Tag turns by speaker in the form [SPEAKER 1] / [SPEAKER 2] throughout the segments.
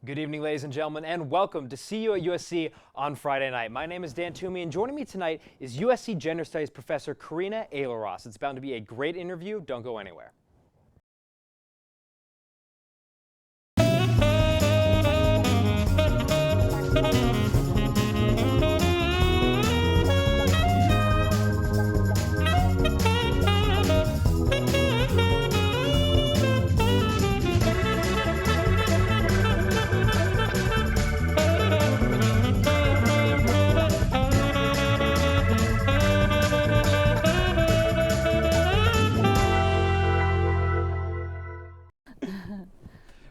[SPEAKER 1] Good evening, ladies and gentlemen, and welcome to See You at USC on Friday night. My name is Dan Toomey, and joining me tonight is USC Gender Studies Professor Karina Elieraas. It's bound to be a great interview. Don't go anywhere.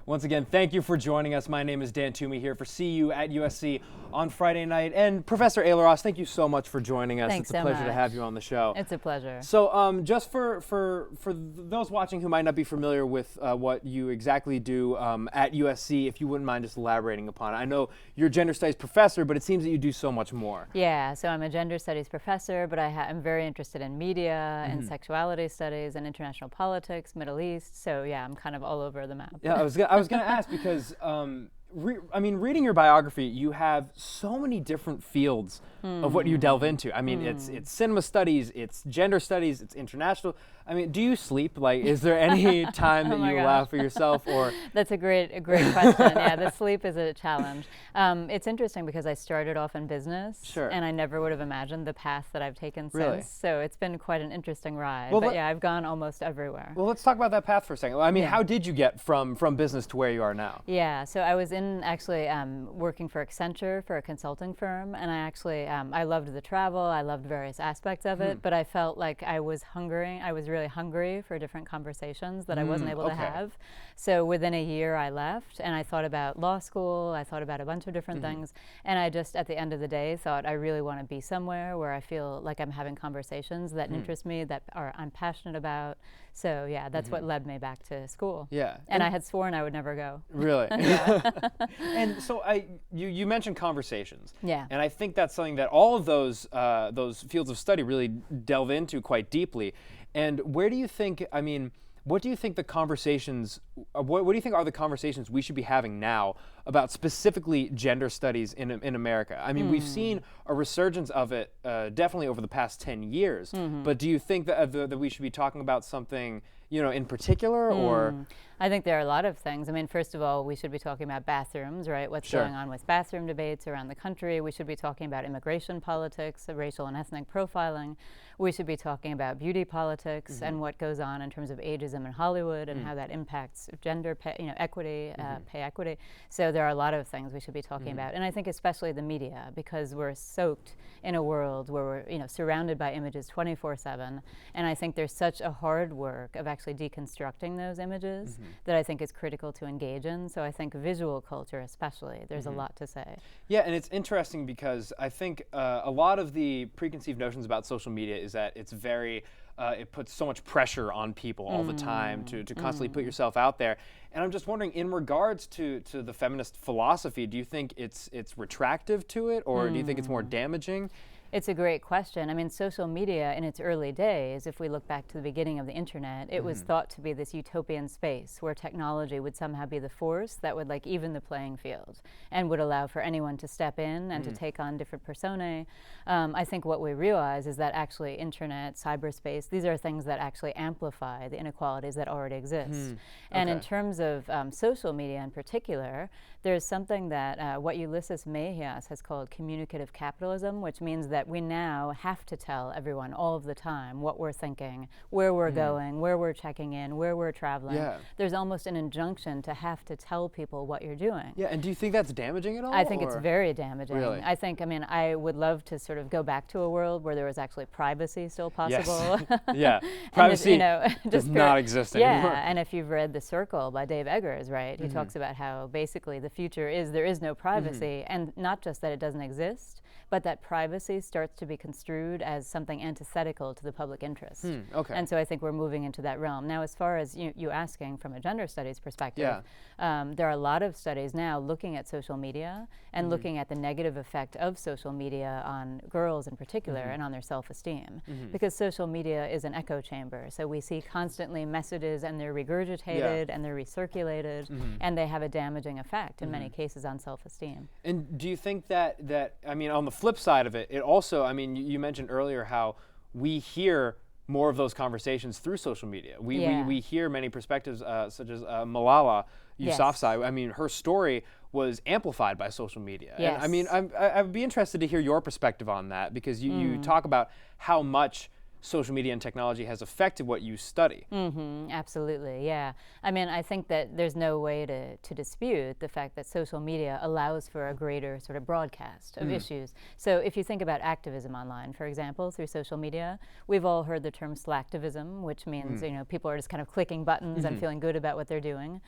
[SPEAKER 1] Once again, thank you for joining us. My name is Dan Toomey here for See You at USC on Friday night. And Professor Elieraas, thank you so much for joining us.
[SPEAKER 2] Thanks
[SPEAKER 1] it's a pleasure to have you on the show.
[SPEAKER 2] It's a pleasure.
[SPEAKER 1] So just for those watching who might not be familiar with what you exactly do at USC, if you wouldn't mind just elaborating upon it. I know you're a gender studies professor, but it seems that you do so much more.
[SPEAKER 2] Yeah, so I'm a gender studies professor, but I'm very interested in media and sexuality studies and international politics, Middle East. So yeah, I'm kind of all over the map.
[SPEAKER 1] Yeah, I was going to ask because reading your biography, you have so many different fields of what you delve into. I mean, it's cinema studies, it's gender studies, it's international. I mean, do you sleep? Like, is there any time that you allow for yourself? Or
[SPEAKER 2] That's a great question. Yeah, the sleep is a challenge. It's interesting because I started off in business, and I never would have imagined the path that I've taken since. So it's been quite an interesting ride. Well, but yeah, I've gone almost everywhere.
[SPEAKER 1] Well, let's talk about that path for a second. I mean, how did you get from business to where you are now?
[SPEAKER 2] Yeah, so I was actually working for Accenture for a consulting firm, and I loved the travel, I loved various aspects of it, but I felt like I was really hungry for different conversations that I wasn't able to have. So within a year I left, and I thought about law school, I thought about a bunch of different things, and I just at the end of the day thought I really want to be somewhere where I feel like I'm having conversations that interest me, that I'm passionate about. So yeah, that's what led me back to school.
[SPEAKER 1] Yeah.
[SPEAKER 2] And I had sworn I would never go.
[SPEAKER 1] Really? And so you mentioned conversations.
[SPEAKER 2] Yeah.
[SPEAKER 1] And I think that's something that all of those fields of study really delve into quite deeply. And where do you think, what do you think the conversations, what do you think are the conversations we should be having now about specifically gender studies in America? I mean, we've seen a resurgence of it definitely over the past 10 years, but do you think that we should be talking about something, in particular, or?
[SPEAKER 2] I think there are a lot of things. I mean, first of all, we should be talking about bathrooms, right? What's going on with bathroom debates around the country. We should be talking about immigration politics, racial and ethnic profiling. We should be talking about beauty politics and what goes on in terms of ageism in Hollywood and how that impacts gender pay, equity, pay equity. So there are a lot of things we should be talking about. And I think especially the media, because we're soaked in a world where we're surrounded by images 24/7. And I think there's such a hard work of actually deconstructing those images that I think is critical to engage in. So I think visual culture especially, there's a lot to say.
[SPEAKER 1] Yeah, and it's interesting because I think a lot of the preconceived notions about social media is that it's very, it puts so much pressure on people all the time to constantly put yourself out there. And I'm just wondering, in regards to the feminist philosophy, do you think it's retractive to it, or do you think it's more damaging?
[SPEAKER 2] It's a great question. I mean, social media in its early days, if we look back to the beginning of the internet, it was thought to be this utopian space where technology would somehow be the force that would even the playing field and would allow for anyone to step in and to take on different personae. I think what we realize is that actually internet, cyberspace, these are things that actually amplify the inequalities that already exist. And in terms of social media in particular, there's something that what Ulysses Mejias has called communicative capitalism, which means that we now have to tell everyone all of the time what we're thinking, where we're going, where we're checking in, where we're traveling. There's almost an injunction to have to tell people what you're doing.
[SPEAKER 1] Yeah, and do you think that's damaging at all?
[SPEAKER 2] I think it's very damaging.
[SPEAKER 1] Really?
[SPEAKER 2] I would love to sort of go back to a world where there was actually privacy still possible.
[SPEAKER 1] Yes. Yeah, privacy does not exist anymore.
[SPEAKER 2] Yeah, and if you've read The Circle by Dave Eggers, right, he talks about how basically the future is there is no privacy, and not just that it doesn't exist, but that privacy starts to be construed as something antithetical to the public interest.
[SPEAKER 1] Okay.
[SPEAKER 2] And so I think we're moving into that realm. Now, as far as you asking from a gender studies perspective, there are a lot of studies now looking at social media and looking at the negative effect of social media on girls in particular and on their self-esteem. Because social media is an echo chamber. So we see constantly messages, and they're regurgitated and they're recirculated, and they have a damaging effect in many cases on self-esteem.
[SPEAKER 1] And do you think that I mean, on the flip side of it, it also, I mean, you mentioned earlier how we hear more of those conversations through social media. We hear many perspectives, such as Malala Yousafzai. I mean, her story was amplified by social media.
[SPEAKER 2] Yes.
[SPEAKER 1] And I mean, I'd be interested to hear your perspective on that, because you talk about how much social media and technology has affected what you study.
[SPEAKER 2] Absolutely, yeah. I mean, I think that there's no way to dispute the fact that social media allows for a greater sort of broadcast of issues. So if you think about activism online, for example, through social media, we've all heard the term slacktivism, which means people are just kind of clicking buttons and feeling good about what they're doing.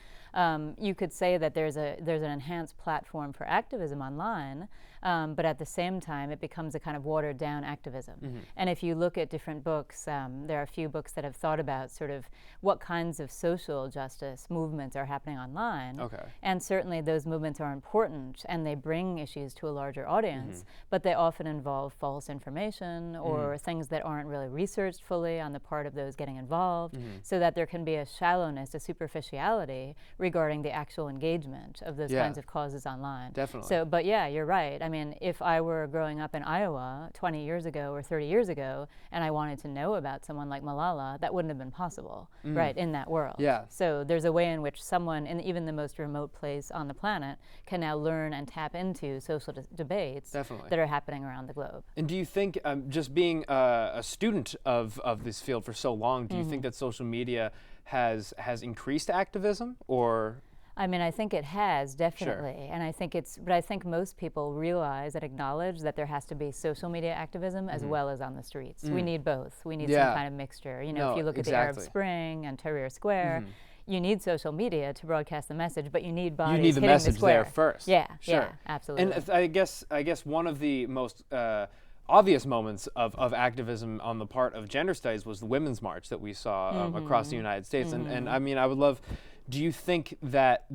[SPEAKER 2] You could say that there's an enhanced platform for activism online, but at the same time, it becomes a kind of watered down activism. And if you look at different books, there are a few books that have thought about sort of what kinds of social justice movements are happening online. And certainly those movements are important, and they bring issues to a larger audience, but they often involve false information or things that aren't really researched fully on the part of those getting involved, so that there can be a shallowness, a superficiality regarding the actual engagement of those kinds of causes online.
[SPEAKER 1] Definitely.
[SPEAKER 2] So, but yeah, you're right. I mean, if I were growing up in Iowa 20 years ago or 30 years ago, and I wanted to know about someone like Malala, that wouldn't have been possible, right, in that world. So there's a way in which someone in even the most remote place on the planet can now learn and tap into social debates that are happening around the globe.
[SPEAKER 1] And do you think, just being a student of this field for so long, do you think that social media has increased activism, or?
[SPEAKER 2] I mean, I think it has, definitely. And I think but I think most people realize and acknowledge that there has to be social media activism as well as on the streets. We need both. We need some kind of mixture. You know, if you look at the Arab Spring and Tahrir Square, you need social media to broadcast the message, but you need bodies
[SPEAKER 1] hitting the
[SPEAKER 2] hitting
[SPEAKER 1] message
[SPEAKER 2] the square.
[SPEAKER 1] there first.
[SPEAKER 2] Yeah,
[SPEAKER 1] sure.
[SPEAKER 2] Absolutely.
[SPEAKER 1] And I guess one of the most obvious moments of activism on the part of gender studies was the Women's March that we saw across the United States. And I mean, I would love, do you think that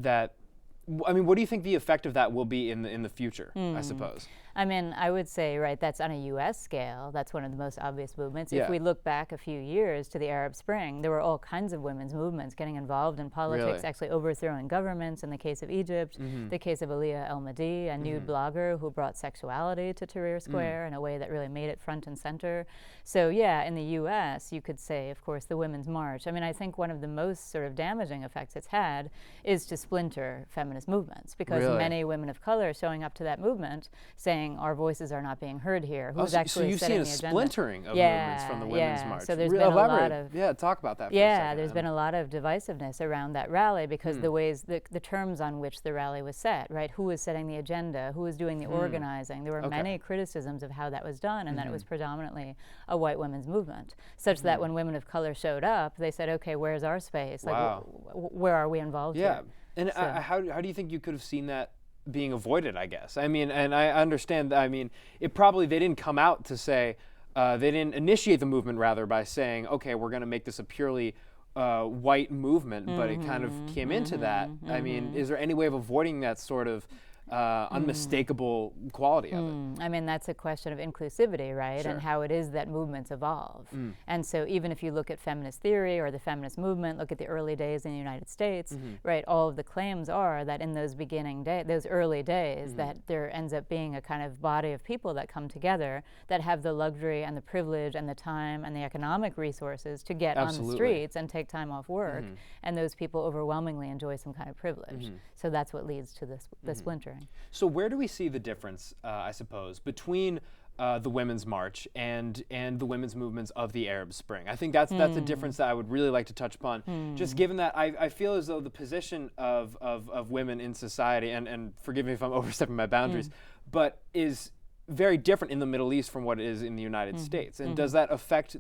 [SPEAKER 1] I mean, what do you think the effect of that will be in the future, I suppose?
[SPEAKER 2] I mean, I would say, right, that's on a U.S. scale. That's one of the most obvious movements. If we look back a few years to the Arab Spring, there were all kinds of women's movements getting involved in politics, actually overthrowing governments. In the case of Egypt, the case of Aliyah El-Mahdi, a nude blogger who brought sexuality to Tahrir Square in a way that really made it front and center. So yeah, in the U.S., you could say, of course, the Women's March. I mean, I think one of the most sort of damaging effects it's had is to splinter feminist movements, because many women of color showing up to that movement saying, our voices are not being heard here. Who's actually setting the agenda? So you've seen a
[SPEAKER 1] splintering of movements from the Women's March.
[SPEAKER 2] So there's been a lot of
[SPEAKER 1] talk about that for a second.
[SPEAKER 2] There's been a lot of divisiveness around that rally, because the terms on which the rally was set, right? Who was setting the agenda? Who was doing the organizing? There were many criticisms of how that was done, and that it was predominantly a white women's movement, such that when women of color showed up, they said, okay, where's our space? Like, where are we involved here?
[SPEAKER 1] And how do you think you could have seen that being avoided, I guess? I mean, and I understand, I mean, they didn't come out to say, they didn't initiate the movement, rather, by saying, okay, we're going to make this a purely white movement, but it kind of came into that. I mean, is there any way of avoiding that sort of unmistakable quality of it?
[SPEAKER 2] I mean, that's a question of inclusivity, right? And how it is that movements evolve. And so even if you look at feminist theory or the feminist movement, look at the early days in the United States, right, all of the claims are that in those those early days, that there ends up being a kind of body of people that come together that have the luxury and the privilege and the time and the economic resources to get on the streets and take time off work. And those people overwhelmingly enjoy some kind of privilege. So that's what leads to the splintering.
[SPEAKER 1] So where do we see the difference, I suppose, between the Women's March and the women's movements of the Arab Spring? I think that's a difference that I would really like to touch upon, just given that I feel as though the position of women in society, and forgive me if I'm overstepping my boundaries, but is very different in the Middle East from what it is in the United States. And does that affect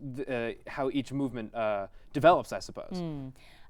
[SPEAKER 1] how each movement develops, I suppose?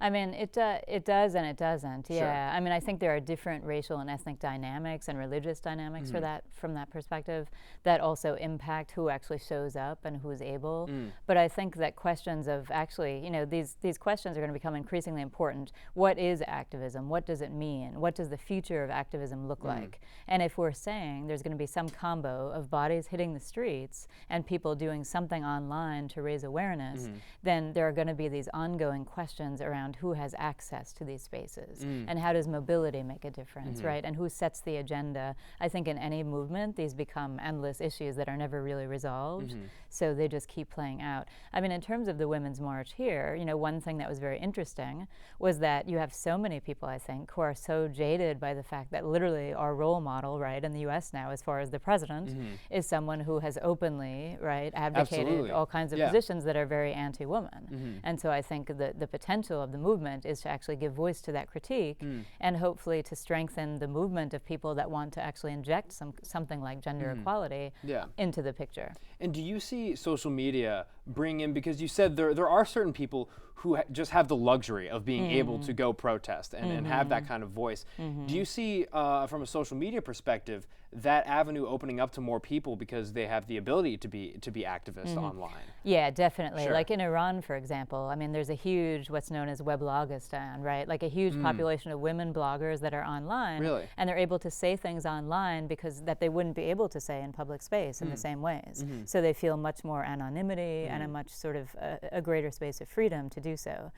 [SPEAKER 2] I mean, it does and it doesn't.
[SPEAKER 1] Sure.
[SPEAKER 2] Yeah. I mean, I think there are different racial and ethnic dynamics and religious dynamics for that from that perspective that also impact who actually shows up and who's able. But I think that questions of actually, these questions are going to become increasingly important. What is activism? What does it mean? What does the future of activism look like? And if we're saying there's going to be some combo of bodies hitting the streets and people doing something online to raise awareness, then there are going to be these ongoing questions around who has access to these spaces and how does mobility make a difference, right? And who sets the agenda. I think in any movement, these become endless issues that are never really resolved. So they just keep playing out. I mean, in terms of the Women's March here, one thing that was very interesting was that you have so many people, I think, who are so jaded by the fact that literally our role model, right, in the US now, as far as the president, is someone who has openly, right, advocated all kinds of positions that are very anti-woman. And so I think the potential of the movement is to actually give voice to that critique and hopefully to strengthen the movement of people that want to actually inject something like gender equality into the picture.
[SPEAKER 1] And do you see social media bring in, because you said there are certain people who just have the luxury of being able to go protest and have that kind of voice. Do you see, from a social media perspective, that avenue opening up to more people because they have the ability to be activists online?
[SPEAKER 2] Yeah, definitely.
[SPEAKER 1] Sure.
[SPEAKER 2] Like in Iran, for example, I mean, there's a huge, what's known as Weblogistan, right? Like a huge population of women bloggers that are online.
[SPEAKER 1] Really?
[SPEAKER 2] And they're able to say things online because that they wouldn't be able to say in public space in the same ways. So they feel much more anonymity and a much sort of a greater space of freedom to do so.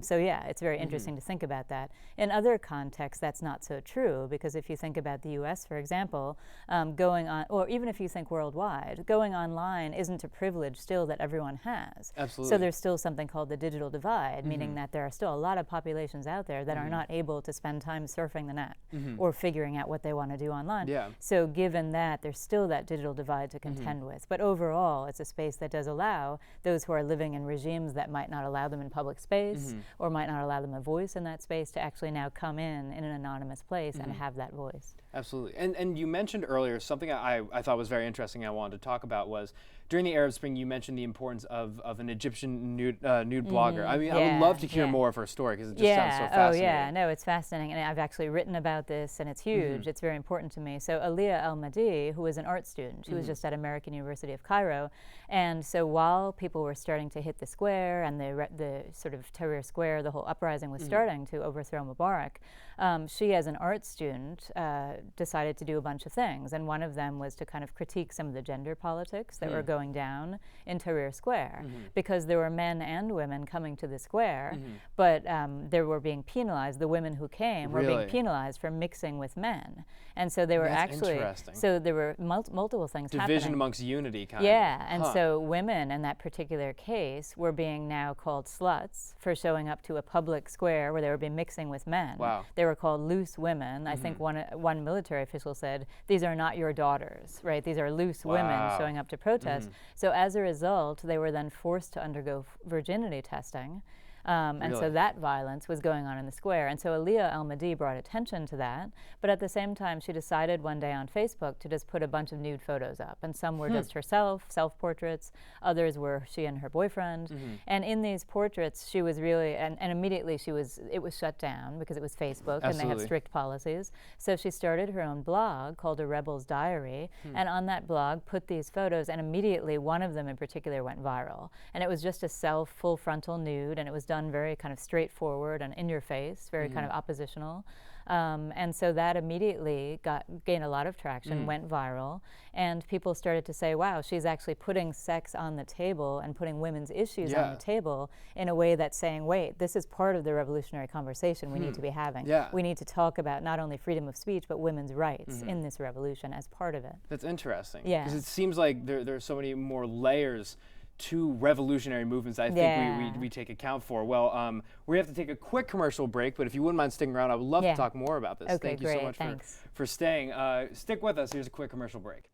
[SPEAKER 2] So yeah, it's very interesting to think about that. In other contexts, that's not so true, because if you think about the US, for example, going on, or even if you think worldwide, going online isn't a privilege still that everyone has.
[SPEAKER 1] Absolutely.
[SPEAKER 2] So there's still something called the digital divide, meaning that there are still a lot of populations out there that are not able to spend time surfing the net or figuring out what they want to do online.
[SPEAKER 1] Yeah.
[SPEAKER 2] So given that, there's still that digital divide to contend with. But overall, it's a space that does allow those who are living in regimes that might not allow them in public space or might not allow them a voice in that space to actually now come in an anonymous place and have that voice.
[SPEAKER 1] Absolutely. And you mentioned earlier something I thought was very interesting I wanted to talk about was during the Arab Spring you mentioned the importance of an Egyptian nude blogger. I mean, I would love to hear more of her story because it just sounds so fascinating.
[SPEAKER 2] Oh yeah, no, it's fascinating, and I've actually written about this, and it's huge. It's very important to me. So Aliyah Al-Mahdi, who was an art student, she was just at American University of Cairo, and so while people were starting to hit the square and the sort of Tahrir Square, the whole uprising was starting to overthrow Mubarak, she as an art student decided to do a bunch of things, and one of them was to kind of critique some of the gender politics that were going down in Tahrir Square, because there were men and women coming to the square, but they were being penalized. The women who came were being penalized for mixing with men, and so they were so there were multiple things happening.
[SPEAKER 1] Division amongst unity, kind of.
[SPEAKER 2] Yeah, and so women in that particular case were being now called sluts for showing up to a public square where they were being mixing with men.
[SPEAKER 1] Wow.
[SPEAKER 2] They were called loose women. I think one military official said, "These are not your daughters," right? These are loose women showing up to protest. So as a result, they were then forced to undergo virginity testing. And so that violence was going on in the square. And so Aliyah Al-Mahdi brought attention to that. But at the same time, she decided one day on Facebook to just put a bunch of nude photos up. And some were just herself, self-portraits. Others were she and her boyfriend. And in these portraits, she was really, and immediately it was shut down because it was Facebook and they have strict policies. So she started her own blog called A Rebel's Diary. And on that blog, put these photos. And immediately, one of them in particular went viral. And it was just a full frontal nude. And it was done very kind of straightforward and in your face, very kind of oppositional. And so that immediately gained a lot of traction, went viral, and people started to say, wow, she's actually putting sex on the table and putting women's issues on the table in a way that's saying, wait, this is part of the revolutionary conversation we need to be having. We need to talk about not only freedom of speech, but women's rights in this revolution as part of it.
[SPEAKER 1] That's interesting.
[SPEAKER 2] Yeah.
[SPEAKER 1] Because it seems like there are so many more layers to revolutionary movements I think we take account for. Well, we have to take a quick commercial break, but if you wouldn't mind sticking around, I would love to talk more about this.
[SPEAKER 2] Okay,
[SPEAKER 1] Thank you so much for staying. Stick with us. Here's a quick commercial break.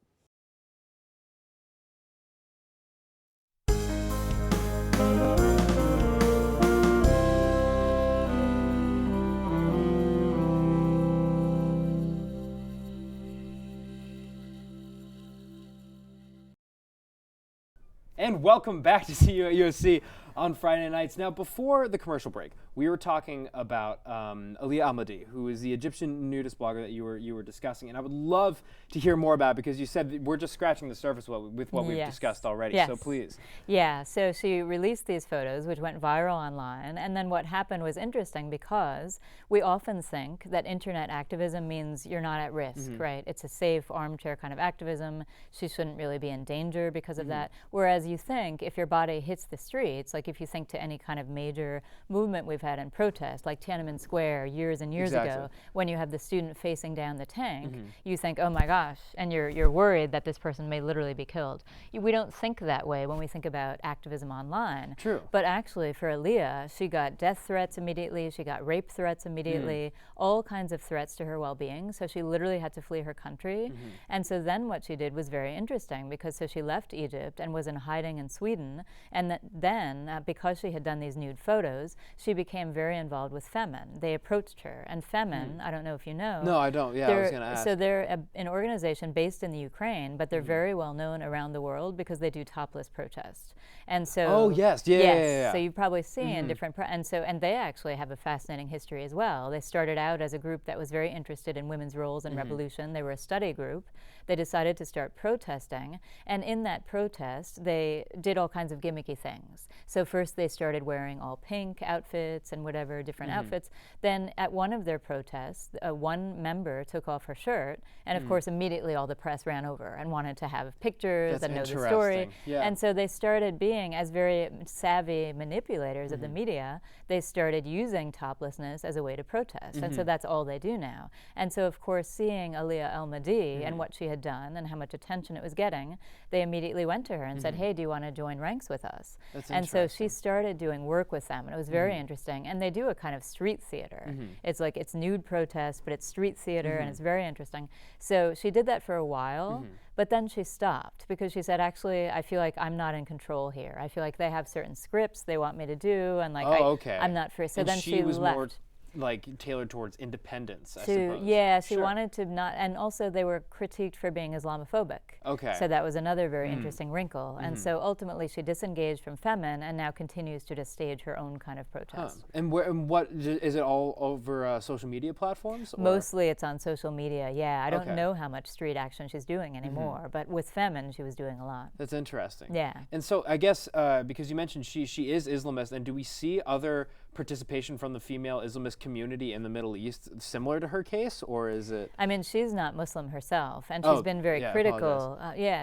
[SPEAKER 1] And welcome back to See You at USC on Friday nights. Now, before the commercial break, we were talking about Elieraas Almadi, who is the Egyptian nudist blogger that you were discussing, and I would love to hear more about it because you said that we're just scratching the surface with what we've discussed already.
[SPEAKER 2] Yes.
[SPEAKER 1] So please.
[SPEAKER 2] Yeah. So she released these photos, which went viral online, and then what happened was interesting because we often think that internet activism means you're not at risk, right? It's a safe armchair kind of activism. She shouldn't really be in danger because of that. Whereas you think if your body hits the streets, like if you think to any kind of major movement we've had in protest, like Tiananmen Square years and years ago, when you have the student facing down the tank, you think, oh my gosh, and you're worried that this person may literally be killed. We don't think that way when we think about activism online.
[SPEAKER 1] True.
[SPEAKER 2] But actually for Elieraas, she got death threats immediately, she got rape threats immediately, all kinds of threats to her well-being, so she literally had to flee her country. And so then what she did was very interesting because so she left Egypt and was in hiding in Sweden, and then because she had done these nude photos, she became very involved with Femen. They approached her, and Femen, I don't know if you know.
[SPEAKER 1] No, I don't. Yeah, I was going to ask.
[SPEAKER 2] So they're an organization based in the Ukraine, but they're very well known around the world because they do topless protests. And so
[SPEAKER 1] oh yes, yeah.
[SPEAKER 2] So you've probably seen different, and they actually have a fascinating history as well. They started out as a group that was very interested in women's roles in revolution. They were a study group. They decided to start protesting, and in that protest, they did all kinds of gimmicky things. So first they started wearing all pink outfits and whatever different outfits. Then at one of their protests, one member took off her shirt, and of course immediately all the press ran over and wanted to have pictures and know the story.
[SPEAKER 1] Yeah.
[SPEAKER 2] And so they started being, as very savvy manipulators of the media, they started using toplessness as a way to protest. And so that's all they do now. And so of course seeing Elieraas Almadi and what she had done and how much attention it was getting, they immediately went to her and said, hey, do you want to join ranks with us? And so she started doing work with them, and it was very interesting. And they do a kind of street theater. It's like it's nude protest, but it's street theater, and it's very interesting. So she did that for a while, but then she stopped because she said, actually, I feel like I'm not in control here. I feel like they have certain scripts they want me to do, and like I'm not free. So
[SPEAKER 1] and
[SPEAKER 2] then
[SPEAKER 1] she was
[SPEAKER 2] left.
[SPEAKER 1] More like tailored towards independence, I
[SPEAKER 2] to,
[SPEAKER 1] suppose.
[SPEAKER 2] yeah, she wanted to not, and also they were critiqued for being Islamophobic.
[SPEAKER 1] Okay.
[SPEAKER 2] So that was another very interesting wrinkle. And so ultimately she disengaged from Femen and now continues to just stage her own kind of protest.
[SPEAKER 1] And what is it all over social media platforms? Or?
[SPEAKER 2] Mostly it's on social media, yeah. I don't know how much street action she's doing anymore, but with Femen she was doing a lot.
[SPEAKER 1] That's interesting.
[SPEAKER 2] Yeah.
[SPEAKER 1] And so I guess because you mentioned she is Islamist, and do we see other participation from the female Islamist community in the Middle East similar to her case, or is it?
[SPEAKER 2] I mean, she's not Muslim herself, and she's been very critical.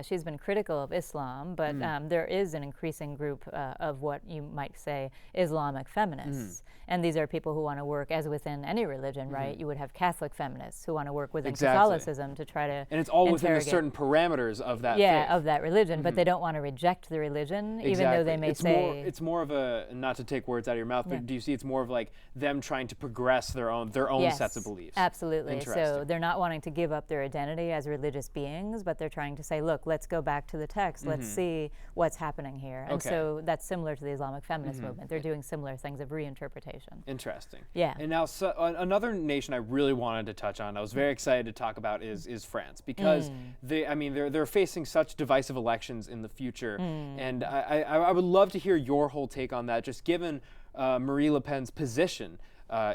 [SPEAKER 2] She's been critical of Islam, but there is an increasing group of what you might say Islamic feminists. And these are people who want to work, as within any religion, right? You would have Catholic feminists who want to work within Catholicism to try to
[SPEAKER 1] and it's all within the certain parameters of that faith.
[SPEAKER 2] Of that religion, but they don't want to reject the religion, even though they may say...
[SPEAKER 1] It's more of a, not to take words out of your mouth, but do you see it's more of like them trying to progress their own sets of beliefs?
[SPEAKER 2] Absolutely. So they're not wanting to give up their identity as religious beings, but they're trying to say, look, let's go back to the text. Let's see what's happening here. And so that's similar to the Islamic feminist movement. They're doing similar things of reinterpretation.
[SPEAKER 1] Interesting.
[SPEAKER 2] Yeah.
[SPEAKER 1] And now another nation I really wanted to touch on, I was very excited to talk about, is France, because they're facing such divisive elections in the future, and I would love to hear your whole take on that, just given Marie Le Pen's position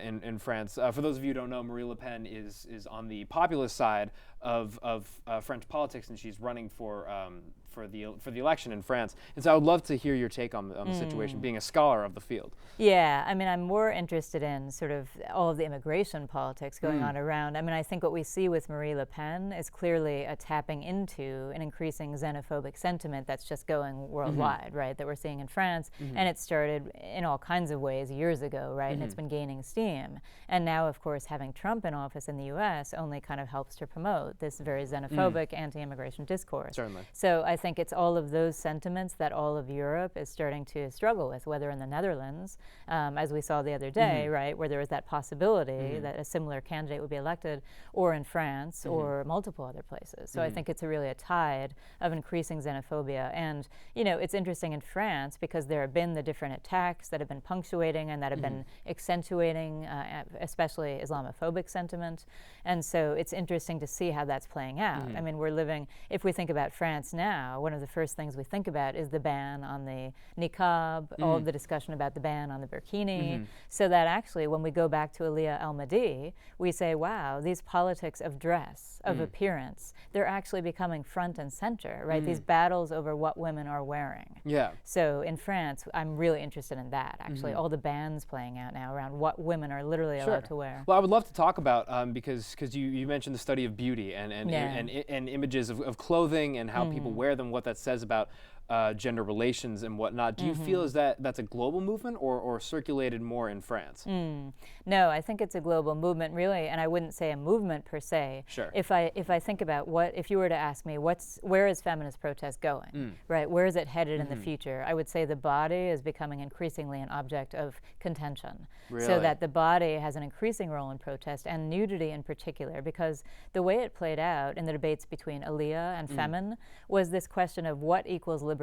[SPEAKER 1] in France. For those of you who don't know, Marie Le Pen is on the populist side of French politics, and she's running for the election in France. And so I would love to hear your take on the situation, being a scholar of the field.
[SPEAKER 2] Yeah, I mean, I'm more interested in sort of all of the immigration politics going on around. I mean, I think what we see with Marie Le Pen is clearly a tapping into an increasing xenophobic sentiment that's just going worldwide, right, that we're seeing in France. And it started in all kinds of ways years ago, right, and it's been gaining steam. And now, of course, having Trump in office in the US only kind of helps to promote this very xenophobic anti-immigration discourse.
[SPEAKER 1] Certainly.
[SPEAKER 2] So I think it's all of those sentiments that all of Europe is starting to struggle with, whether in the Netherlands, as we saw the other day, right, where there was that possibility that a similar candidate would be elected, or in France, or multiple other places. So I think it's really a tide of increasing xenophobia. And, you know, it's interesting in France because there have been the different attacks that have been punctuating and that have been accentuating, especially Islamophobic sentiment. And so it's interesting to see how that's playing out. I mean, we're living, if we think about France now, now, one of the first things we think about is the ban on the niqab, all of the discussion about the ban on the burkini, so that actually when we go back to Aliyah al-Mahdi, we say, wow, these politics of dress, of appearance, they're actually becoming front and center, right? These battles over what women are wearing.
[SPEAKER 1] Yeah.
[SPEAKER 2] So in France, I'm really interested in that, actually, all the bans playing out now around what women are literally allowed to wear.
[SPEAKER 1] Well, I would love to talk about, because you mentioned the study of beauty and images of clothing and how people wear them, what that says about gender relations and whatnot. Do you feel as that's a global movement or circulated more in France?
[SPEAKER 2] No, I think it's a global movement, really, and I wouldn't say a movement per se.
[SPEAKER 1] Sure.
[SPEAKER 2] If I think about if you were to ask me, where is feminist protest going, right? Where is it headed in the future? I would say the body is becoming increasingly an object of contention.
[SPEAKER 1] Really?
[SPEAKER 2] So that the body has an increasing role in protest, and nudity in particular, because the way it played out in the debates between Aliyah and Femin was this question of what equals liberation.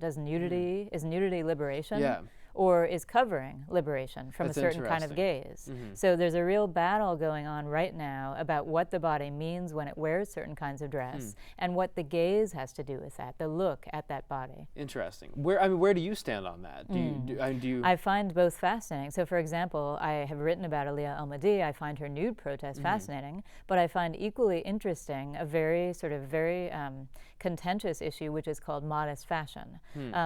[SPEAKER 2] Is nudity liberation?
[SPEAKER 1] Yeah.
[SPEAKER 2] Or is covering liberation from a certain kind of gaze? So there's a real battle going on right now about what the body means when it wears certain kinds of dress and what the gaze has to do with that, the look at that body.
[SPEAKER 1] Interesting. Where do you stand on that? Do you
[SPEAKER 2] I find both fascinating. So for example, I have written about Aliyah al-Mahdi. I find her nude protest fascinating, but I find equally interesting a very contentious issue, which is called modest fashion.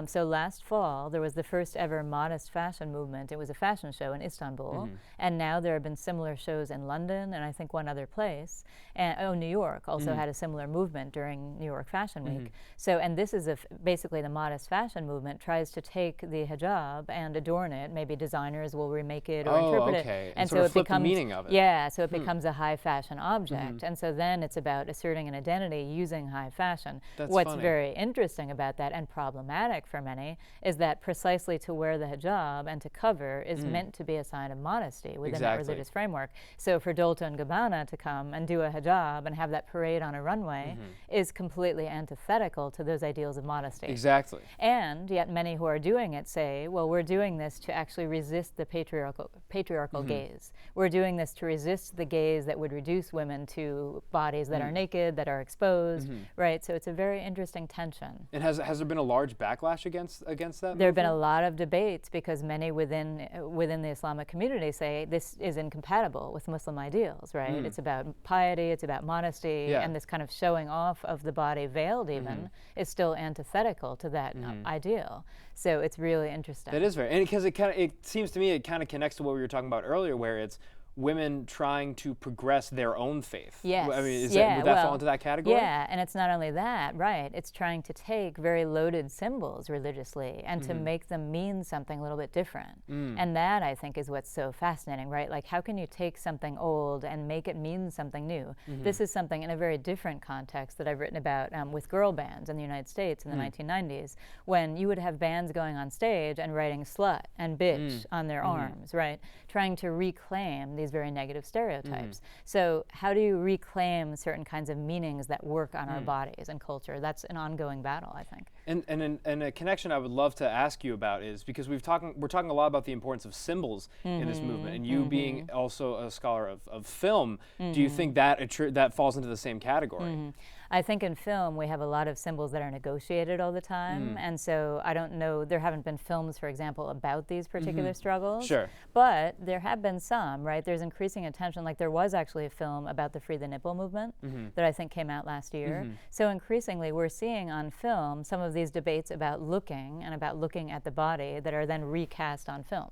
[SPEAKER 2] So last fall, there was the first ever modest fashion movement. It was a fashion show in Istanbul, and now there have been similar shows in London and I think one other place. And New York also had a similar movement during New York Fashion Week. So, and this is basically the modest fashion movement tries to take the hijab and adorn it. Maybe designers will remake it or interpret it,
[SPEAKER 1] and so it becomes the meaning of it.
[SPEAKER 2] Yeah, so it becomes a high fashion object, and so then it's about asserting an identity using high fashion. What's
[SPEAKER 1] funny.
[SPEAKER 2] very interesting about that and problematic for many is that precisely to wear the hijab and to cover is meant to be a sign of modesty within that religious framework. So for Dolce & Gabbana to come and do a hijab and have that parade on a runway is completely antithetical to those ideals of modesty.
[SPEAKER 1] Exactly.
[SPEAKER 2] And yet many who are doing it say, well, we're doing this to actually resist the patriarchal gaze. We're doing this to resist the gaze that would reduce women to bodies that are naked, that are exposed, right? So it's a very interesting tension.
[SPEAKER 1] And has there been a large backlash against that?
[SPEAKER 2] There have been a lot of debates because many within the Islamic community say this is incompatible with Muslim ideals, right? It's about piety, it's about modesty, and this kind of showing off of the body, veiled even, is still antithetical to that ideal. So it's really interesting.
[SPEAKER 1] That is very, and because it seems to me it kind of connects to what we were talking about earlier, where it's women trying to progress their own faith.
[SPEAKER 2] Yes.
[SPEAKER 1] I mean, would that fall into that category?
[SPEAKER 2] Yeah, and it's not only that, right? It's trying to take very loaded symbols religiously and to make them mean something a little bit different. And that, I think, is what's so fascinating, right? Like, how can you take something old and make it mean something new? This is something in a very different context that I've written about with girl bands in the United States in the 1990s, when you would have bands going on stage and writing slut and bitch on their arms, right? Trying to reclaim these very negative stereotypes. So how do you reclaim certain kinds of meanings that work on our bodies and culture? That's an ongoing battle, I think.
[SPEAKER 1] And a connection I would love to ask you about is, because we're talking a lot about the importance of symbols in this movement, and you being also a scholar of film, do you think that falls into the same category?
[SPEAKER 2] I think in film we have a lot of symbols that are negotiated all the time, and so I don't know, there haven't been films, for example, about these particular struggles.
[SPEAKER 1] Sure.
[SPEAKER 2] But there have been some, right? There's increasing attention, like there was actually a film about the Free the Nipple movement that I think came out last year. So increasingly we're seeing on film some of these debates about looking at the body that are then recast on film.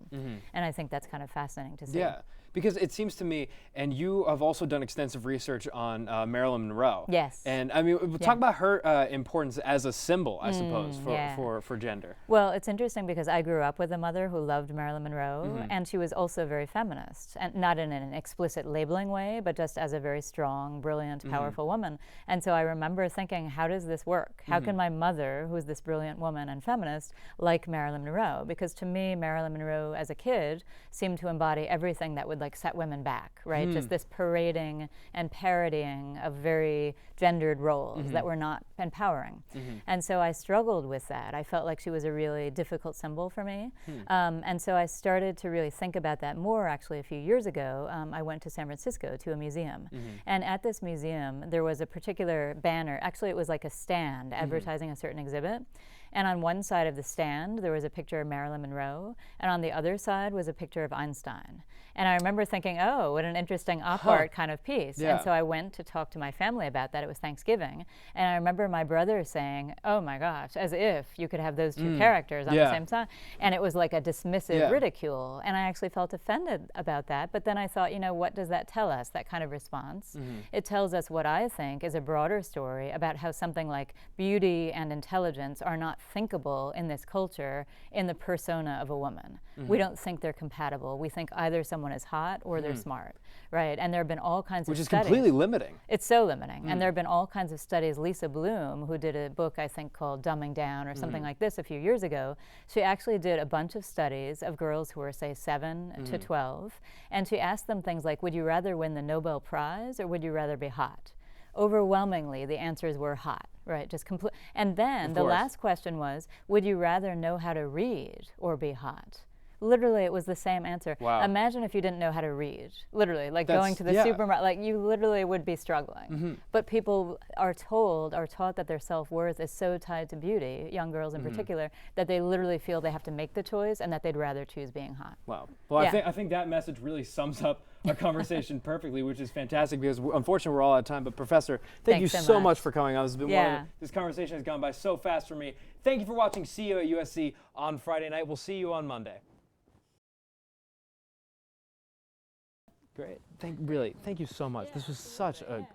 [SPEAKER 2] And I think that's kind of fascinating to see.
[SPEAKER 1] Yeah. Because it seems to me, and you have also done extensive research on Marilyn Monroe.
[SPEAKER 2] Yes.
[SPEAKER 1] And I mean, we'll talk about her importance as a symbol, I suppose, for gender.
[SPEAKER 2] Well, it's interesting because I grew up with a mother who loved Marilyn Monroe, and she was also very feminist, and not in an explicit labeling way, but just as a very strong, brilliant, powerful woman. And so I remember thinking, how does this work? How can my mother, who is this brilliant woman and feminist, like Marilyn Monroe? Because to me, Marilyn Monroe as a kid seemed to embody everything that would like set women back, right? Just this parading and parodying of very gendered roles that were not empowering. And so I struggled with that. I felt like she was a really difficult symbol for me. And so I started to really think about that more actually a few years ago. I went to San Francisco to a museum. And at this museum, there was a particular banner. Actually, it was like a stand advertising a certain exhibit. And on one side of the stand, there was a picture of Marilyn Monroe, and on the other side was a picture of Einstein. And I remember thinking, oh, what an interesting op art kind of piece.
[SPEAKER 1] Yeah.
[SPEAKER 2] And so I went to talk to my family about that. It was Thanksgiving. And I remember my brother saying, oh my gosh, as if you could have those two characters on the same side. And it was like a dismissive ridicule. And I actually felt offended about that. But then I thought, you know, what does that tell us, that kind of response? It tells us what I think is a broader story about how something like beauty and intelligence are not thinkable in this culture in the persona of a woman. We don't think they're compatible. We think either someone is hot or they're smart, right? And there have been all kinds of studies.
[SPEAKER 1] Which is completely limiting.
[SPEAKER 2] It's so limiting. And there have been all kinds of studies. Lisa Bloom, who did a book, I think, called Dumbing Down or something like this a few years ago, she actually did a bunch of studies of girls who were, say, 7 to 12. And she asked them things like, would you rather win the Nobel Prize or would you rather be hot? Overwhelmingly, the answers were hot, right? Just complete. And then the last question was, would you rather know how to read or be hot? Literally, it was the same answer.
[SPEAKER 1] Wow.
[SPEAKER 2] Imagine if you didn't know how to read. Literally, like going to the supermarket, like you literally would be struggling. But people are taught that their self-worth is so tied to beauty, young girls in particular, that they literally feel they have to make the choice and that they'd rather choose being hot.
[SPEAKER 1] Wow. Well, I think that message really sums up our conversation perfectly, which is fantastic because unfortunately we're all out of time. But Professor, thank you so much for coming on. This has been this conversation has gone by so fast for me. Thank you for watching See You at USC on Friday night. We'll see you on Monday. Great. Thank you so much. This was such a